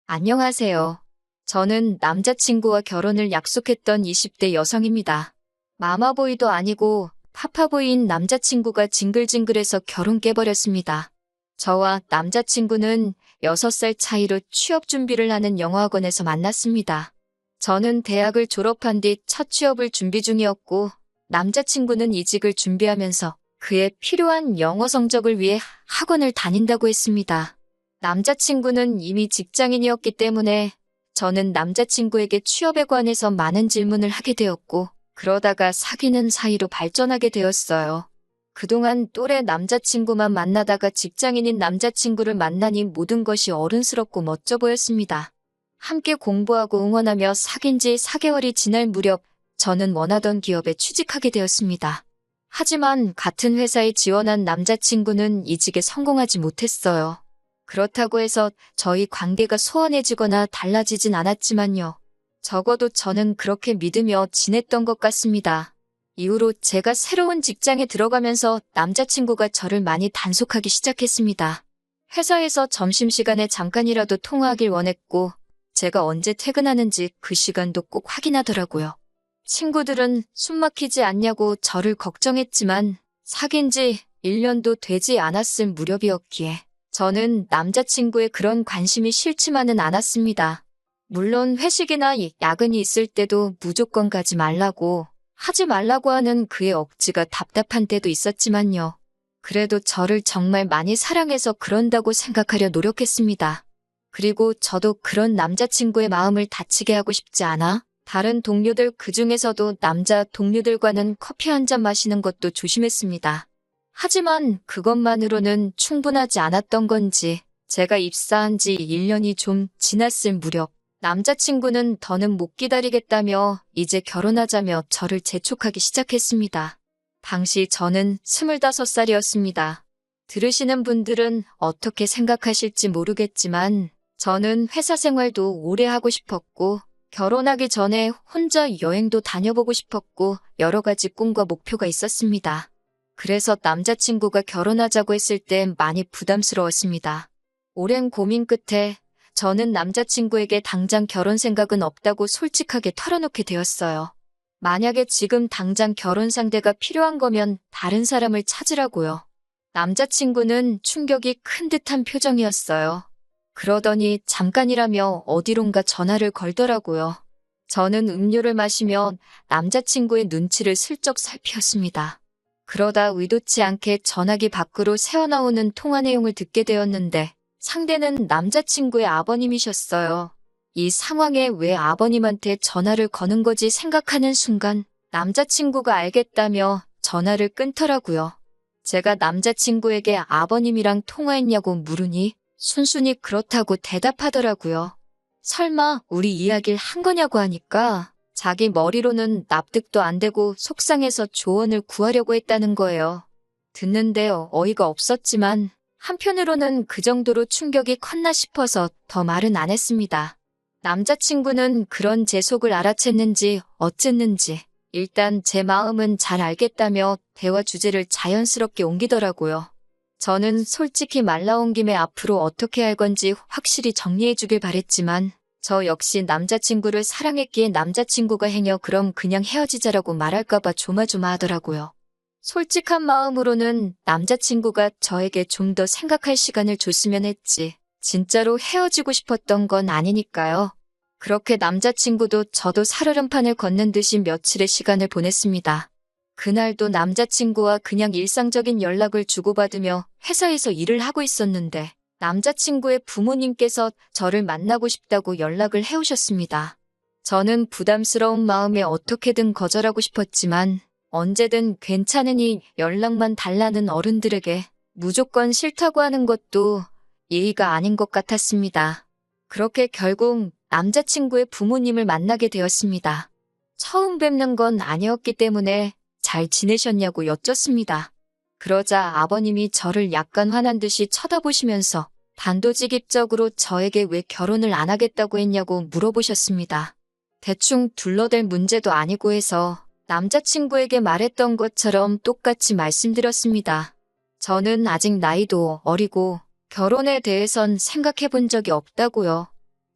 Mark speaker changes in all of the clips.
Speaker 1: 안녕하세요. 저는 남자친구와 결혼을 약속했던 20대 여성입니다. 마마보이도 아니고 파파보이인 남자친구가 징글징글해서 결혼 깨버렸습니다. 저와 남자친구는 6살 차이로 취업 준비를 하는 영어학원에서 만났습니다. 저는 대학을 졸업한 뒤 첫 취업을 준비 중이었고 남자친구는 이직을 준비하면서 그에 필요한 영어 성적을 위해 학원을 다닌다고 했습니다. 남자친구는 이미 직장인이었기 때문에 저는 남자친구에게 취업에 관해서 많은 질문을 하게 되었고 그러다가 사귀는 사이로 발전하게 되었어요. 그동안 또래 남자친구만 만나다가 직장인인 남자친구를 만나니 모든 것이 어른스럽고 멋져 보였습니다. 함께 공부하고 응원하며 사귄 지 4개월이 지날 무렵 저는 원하던 기업에 취직하게 되었습니다. 하지만 같은 회사에 지원한 남자친구는 이직에 성공하지 못했어요. 그렇다고 해서 저희 관계가 소원해지거나 달라지진 않았지만요. 적어도 저는 그렇게 믿으며 지냈던 것 같습니다. 이후로 제가 새로운 직장에 들어가면서 남자친구가 저를 많이 단속하기 시작했습니다. 회사에서 점심시간에 잠깐이라도 통화하길 원했고 제가 언제 퇴근하는지 그 시간도 꼭 확인하더라고요. 친구들은 숨 막히지 않냐고 저를 걱정했지만 사귄 지 1년도 되지 않았을 무렵이었기에 저는 남자친구의 그런 관심이 싫지만은 않았습니다. 물론 회식이나 야근이 있을 때도 무조건 가지 말라고, 하지 말라고 하는 그의 억지가 답답한 때도 있었지만요. 그래도 저를 정말 많이 사랑해서 그런다고 생각하려 노력했습니다. 그리고 저도 그런 남자친구의 마음을 다치게 하고 싶지 않아 다른 동료들 그중에서도 남자 동료들과는 커피 한 잔 마시는 것도 조심했습니다. 하지만 그것만으로는 충분하지 않았던 건지 제가 입사한 지 1년이 좀 지났을 무렵 남자친구는 더는 못 기다리겠다며 이제 결혼하자며 저를 재촉하기 시작했습니다. 당시 저는 25살이었습니다. 들으시는 분들은 어떻게 생각하실지 모르겠지만 저는 회사 생활도 오래 하고 싶었고 결혼하기 전에 혼자 여행도 다녀보고 싶었고 여러 가지 꿈과 목표가 있었습니다. 그래서 남자친구가 결혼하자고 했을 때 많이 부담스러웠습니다. 오랜 고민 끝에 저는 남자친구에게 당장 결혼 생각은 없다고 솔직하게 털어놓게 되었어요. 만약에 지금 당장 결혼 상대가 필요한 거면 다른 사람을 찾으라고요. 남자친구는 충격이 큰 듯한 표정이었어요. 그러더니 잠깐이라며 어디론가 전화를 걸더라고요. 저는 음료를 마시며 남자친구의 눈치를 슬쩍 살피었습니다. 그러다 의도치 않게 전화기 밖으로 새어나오는 통화 내용을 듣게 되었는데 상대는 남자친구의 아버님이셨어요. 이 상황에 왜 아버님한테 전화를 거는 거지 생각하는 순간 남자친구가 알겠다며 전화를 끊더라고요. 제가 남자친구에게 아버님이랑 통화했냐고 물으니 순순히 그렇다고 대답하더라고요. 설마 우리 이야기를 한 거냐고 하니까 자기 머리로는 납득도 안 되고 속상해서 조언을 구하려고 했다는 거예요. 듣는데 어이가 없었지만 한편으로는 그 정도로 충격이 컸나 싶어서 더 말은 안 했습니다. 남자친구는 그런 제 속을 알아챘는지 어쨌는지 일단 제 마음은 잘 알겠다며 대화 주제를 자연스럽게 옮기더라고요. 저는 솔직히 말 나온 김에 앞으로 어떻게 할 건지 확실히 정리해 주길 바랬지만 저 역시 남자친구를 사랑했기에 남자친구가 행여 그럼 그냥 헤어지자라고 말할까봐 조마조마하더라고요. 솔직한 마음으로는 남자친구가 저에게 좀 더 생각할 시간을 줬으면 했지. 진짜로 헤어지고 싶었던 건 아니니까요. 그렇게 남자친구도 저도 살얼음판을 걷는 듯이 며칠의 시간을 보냈습니다. 그날도 남자친구와 그냥 일상적인 연락을 주고받으며 회사에서 일을 하고 있었는데 남자친구의 부모님께서 저를 만나고 싶다고 연락을 해오셨습니다. 저는 부담스러운 마음에 어떻게든 거절하고 싶었지만 언제든 괜찮으니 연락만 달라는 어른들에게 무조건 싫다고 하는 것도 예의가 아닌 것 같았습니다. 그렇게 결국 남자친구의 부모님을 만나게 되었습니다. 처음 뵙는 건 아니었기 때문에 잘 지내셨냐고 여쭙습니다. 그러자 아버님이 저를 약간 화난 듯이 쳐다보시면서 단도직입적으로 저에게 왜 결혼을 안 하겠다고 했냐고 물어보셨습니다. 대충 둘러댈 문제도 아니고 해서 남자친구에게 말했던 것처럼 똑같이 말씀드렸습니다. 저는 아직 나이도 어리고 결혼에 대해선 생각해 본 적이 없다고요.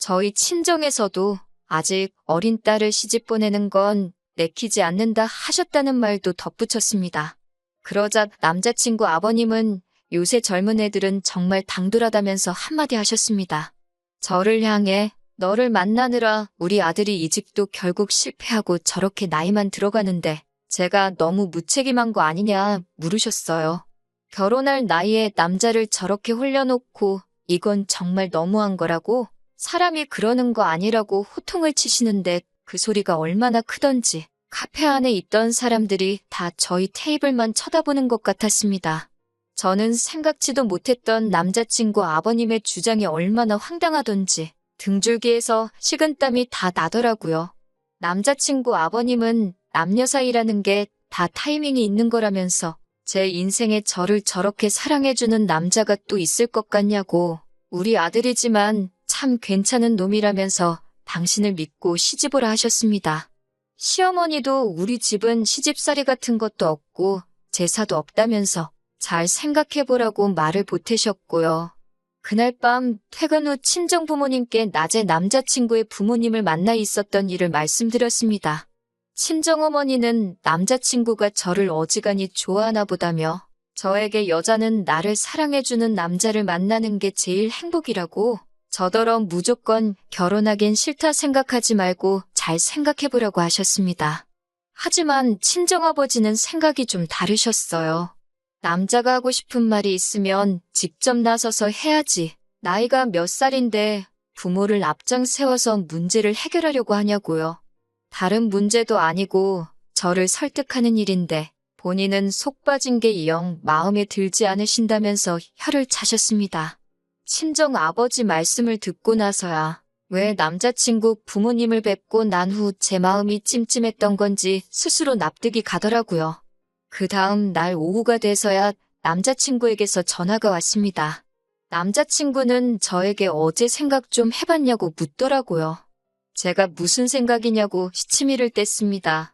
Speaker 1: 저희 친정에서도 아직 어린 딸을 시집 보내는 건 내키지 않는다 하셨다는 말도 덧붙였습니다. 그러자 남자친구 아버님은 요새 젊은 애들은 정말 당돌하다면서 한마디 하셨습니다. 저를 향해 너를 만나느라 우리 아들이 이직도 결국 실패하고 저렇게 나이만 들어가는데 제가 너무 무책임한 거 아니냐 물으셨어요. 결혼할 나이에 남자를 저렇게 홀려놓고 이건 정말 너무한 거라고 사람이 그러는 거 아니라고 호통을 치시는데 그 소리가 얼마나 크던지 카페 안에 있던 사람들이 다 저희 테이블만 쳐다보는 것 같았습니다. 저는 생각지도 못했던 남자친구 아버님의 주장이 얼마나 황당하던지 등줄기에서 식은땀이 다 나더라고요. 남자친구 아버님은 남녀 사이라는 게 다 타이밍이 있는 거라면서 제 인생에 저를 저렇게 사랑해주는 남자가 또 있을 것 같냐고 우리 아들이지만 참 괜찮은 놈이라면서 당신을 믿고 시집오라 하셨습니다. 시어머니도 우리 집은 시집살이 같은 것도 없고 제사도 없다면서 잘 생각해보라고 말을 보태셨고요. 그날 밤 퇴근 후 친정부모님께 낮에 남자친구의 부모님을 만나 있었던 일을 말씀드렸습니다. 친정어머니는 남자친구가 저를 어지간히 좋아하나 보다며 저에게 여자는 나를 사랑해주는 남자를 만나는 게 제일 행복이라고 저더러 무조건 결혼하긴 싫다 생각하지 말고 잘 생각해보라고 하셨습니다. 하지만 친정아버지는 생각이 좀 다르셨어요. 남자가 하고 싶은 말이 있으면 직접 나서서 해야지. 나이가 몇 살인데 부모를 앞장 세워서 문제를 해결하려고 하냐고요. 다른 문제도 아니고 저를 설득하는 일인데 본인은 속 빠진 게 영 마음에 들지 않으신다면서 혀를 차셨습니다. 친정 아버지 말씀을 듣고 나서야 왜 남자친구 부모님을 뵙고 난 후 제 마음이 찜찜했던 건지 스스로 납득이 가더라고요. 그 다음 날 오후가 돼서야 남자친구에게서 전화가 왔습니다. 남자친구는 저에게 어제 생각 좀 해봤냐고 묻더라고요. 제가 무슨 생각이냐고 시치미를 뗐습니다.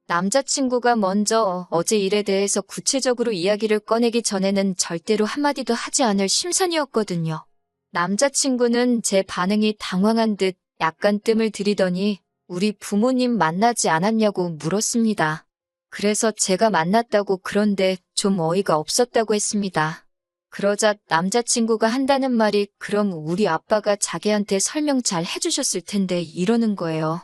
Speaker 1: 남자친구가 먼저 어제 일에 대해서 구체적으로 이야기를 꺼내기 전에는 절대로 한마디도 하지 않을 심산이었거든요. 남자친구는 제 반응이 당황한 듯 약간 뜸을 들이더니 우리 부모님 만나지 않았냐고 물었습니다. 그래서 제가 만났다고 그런데 좀 어이가 없었다고 했습니다. 그러자 남자친구가 한다는 말이 그럼 우리 아빠가 자기한테 설명 잘 해주셨을 텐데 이러는 거예요.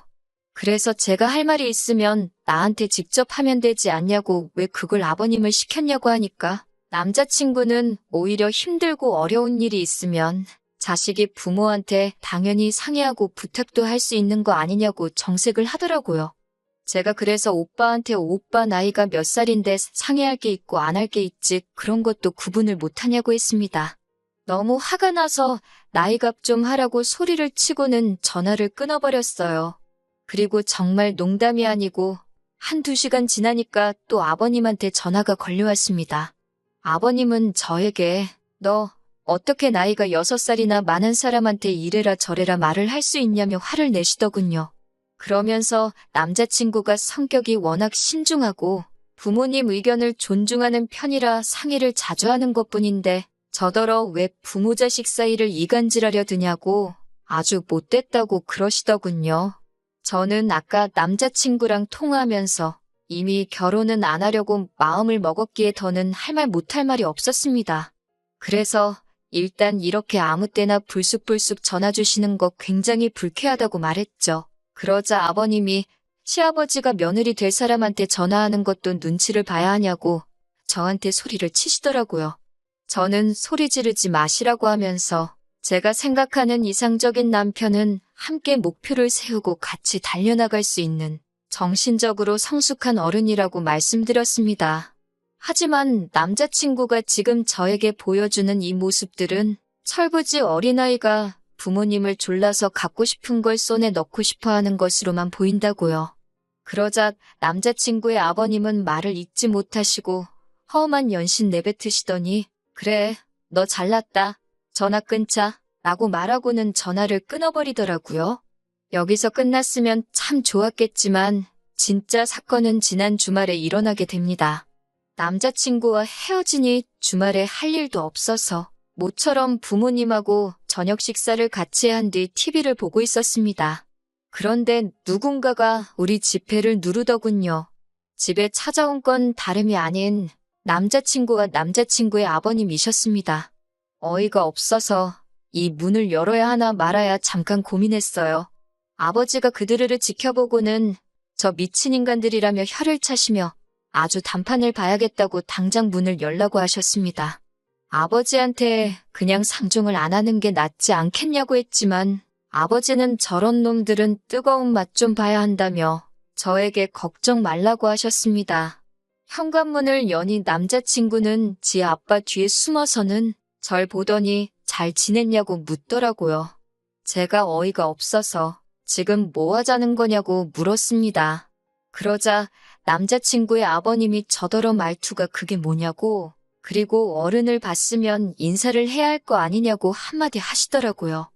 Speaker 1: 그래서 제가 할 말이 있으면 나한테 직접 하면 되지 않냐고 왜 그걸 아버님을 시켰냐고 하니까 남자친구는 오히려 힘들고 어려운 일이 있으면 자식이 부모한테 당연히 상의하고 부탁도 할 수 있는 거 아니냐고 정색을 하더라고요. 제가 그래서 오빠한테 오빠 나이가 몇 살인데 상의할 게 있고 안 할 게 있지 그런 것도 구분을 못하냐고 했습니다. 너무 화가 나서 나이값 좀 하라고 소리를 치고는 전화를 끊어버렸어요. 그리고 정말 농담이 아니고 한두 시간 지나니까 또 아버님한테 전화가 걸려왔습니다. 아버님은 저에게 너 어떻게 나이가 6살이나 많은 사람한테 이래라 저래라 말을 할 수 있냐며 화를 내시더군요. 그러면서 남자친구가 성격이 워낙 신중하고 부모님 의견을 존중하는 편이라 상의를 자주 하는 것뿐인데 저더러 왜 부모 자식 사이를 이간질하려 드냐고 아주 못됐다고 그러시더군요. 저는 아까 남자친구랑 통화하면서 이미 결혼은 안 하려고 마음을 먹었기에 더는 할 말 못할 말이 없었습니다. 그래서 일단 이렇게 아무 때나 불쑥불쑥 전화 주시는 거 굉장히 불쾌하다고 말했죠. 그러자 아버님이 시아버지가 며느리 될 사람한테 전화하는 것도 눈치를 봐야 하냐고 저한테 소리를 치시더라고요. 저는 소리 지르지 마시라고 하면서 제가 생각하는 이상적인 남편은 함께 목표를 세우고 같이 달려나갈 수 있는 정신적으로 성숙한 어른이라고 말씀드렸습니다. 하지만 남자친구가 지금 저에게 보여주는 이 모습들은 철부지 어린아이가 부모님을 졸라서 갖고 싶은 걸 손에 넣고 싶어 하는 것으로만 보인다고요. 그러자 남자친구의 아버님은 말을 잇지 못하시고 허음한 연신 내뱉으시더니 그래, 너 잘났다. 전화 끊자. 라고 말하고는 전화를 끊어버리더라고요. 여기서 끝났으면 참 좋았겠지만 진짜 사건은 지난 주말에 일어나게 됩니다. 남자친구와 헤어지니 주말에 할 일도 없어서 모처럼 부모님하고 저녁 식사를 같이 한 뒤 TV를 보고 있었습니다. 그런데 누군가가 우리 지폐를 누르더군요. 집에 찾아온 건 다름이 아닌 남자친구와 남자친구의 아버님이셨습니다. 어이가 없어서 이 문을 열어야 하나 말아야 잠깐 고민했어요. 아버지가 그들을 지켜보고는 저 미친 인간들이라며 혀를 차시며 아주 단판을 봐야겠다고 당장 문을 열라고 하셨습니다. 아버지한테 그냥 상종을 안 하는 게 낫지 않겠냐고 했지만 아버지는 저런 놈들은 뜨거운 맛 좀 봐야 한다며 저에게 걱정 말라고 하셨습니다. 현관문을 여니 남자친구는 지 아빠 뒤에 숨어서는 절 보더니 잘 지냈냐고 묻더라고요. 제가 어이가 없어서 지금 뭐 하자는 거냐고 물었습니다. 그러자 남자친구의 아버님이 저더러 말투가 그게 뭐냐고, 그리고 어른을 봤으면 인사를 해야 할 거 아니냐고 한마디 하시더라고요.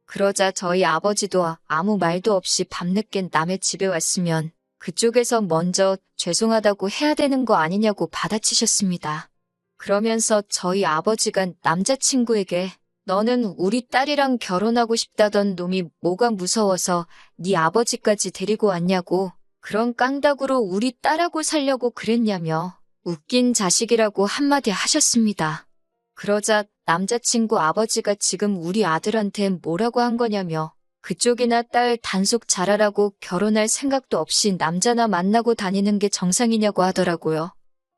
Speaker 1: 그러자 저희 아버지도 아무 말도 없이 밤늦게 남의 집에 왔으면 그쪽에서 먼저 죄송하다고 해야 되는 거 아니냐고 받아치셨습니다. 그러면서 저희 아버지가 남자친구에게 너는 우리 딸이랑 결혼하고 싶다던 놈이 뭐가 무서워서 네 아버지까지 데리고 왔냐고, 그런 깡닭으로 우리 딸하고 살려고 그랬냐며 웃긴 자식이라고 한마디 하셨습니다. 그러자 남자친구 아버지가 지금 우리 아들한테 뭐라고 한 거냐며 그쪽이나 딸 단속 잘하라고 결혼할 생각도 없이 남자나 만나고 다니는 게 정상이냐고 하더라고요.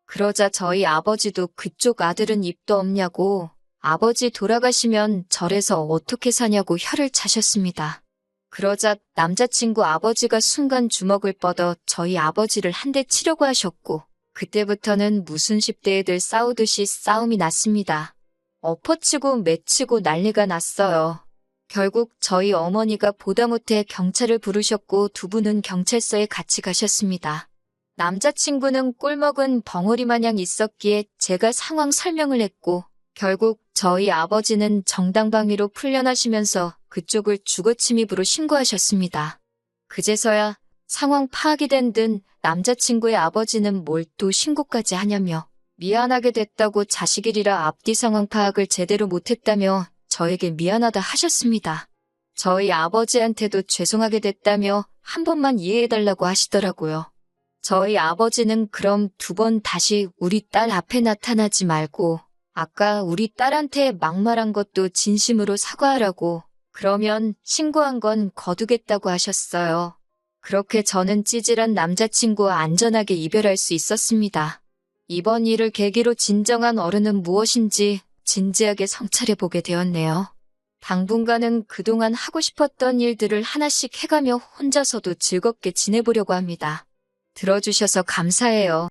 Speaker 1: 그러자 저희 아버지도 그쪽 아들은 입도 없냐고, 아버지 돌아가시면 절에서 어떻게 사냐고 혀를 차셨습니다. 그러자 남자친구 아버지가 순간 주먹을 뻗어 저희 아버지를 한 대 치려고 하셨고, 그때부터는 무슨 10대 애들 싸우듯이 싸움이 났습니다. 엎어치고 매치고 난리가 났어요. 결국 저희 어머니가 보다 못해 경찰을 부르셨고 두 분은 경찰서에 같이 가셨습니다. 남자친구는 꼴먹은 벙어리 마냥 있었기에 제가 상황 설명을 했고, 결국 저희 아버지는 정당방위로 풀려나시면서 그쪽을 주거침입으로 신고하셨습니다. 그제서야 상황 파악이 된 듯 남자친구의 아버지는 뭘 또 신고까지 하냐며 미안하게 됐다고 자식이라 앞뒤 상황 파악을 제대로 못했다며 저에게 미안하다 하셨습니다. 저희 아버지한테도 죄송하게 됐다며 한 번만 이해해달라고 하시더라고요. 저희 아버지는 그럼 두 번 다시 우리 딸 앞에 나타나지 말고 아까 우리 딸한테 막말한 것도 진심으로 사과하라고, 그러면 신고한 건 거두겠다고 하셨어요. 그렇게 저는 찌질한 남자친구와 안전하게 이별할 수 있었습니다. 이번 일을 계기로 진정한 어른은 무엇인지 진지하게 성찰해보게 되었네요. 당분간은 그동안 하고 싶었던 일들을 하나씩 해가며 혼자서도 즐겁게 지내보려고 합니다. 들어주셔서 감사해요.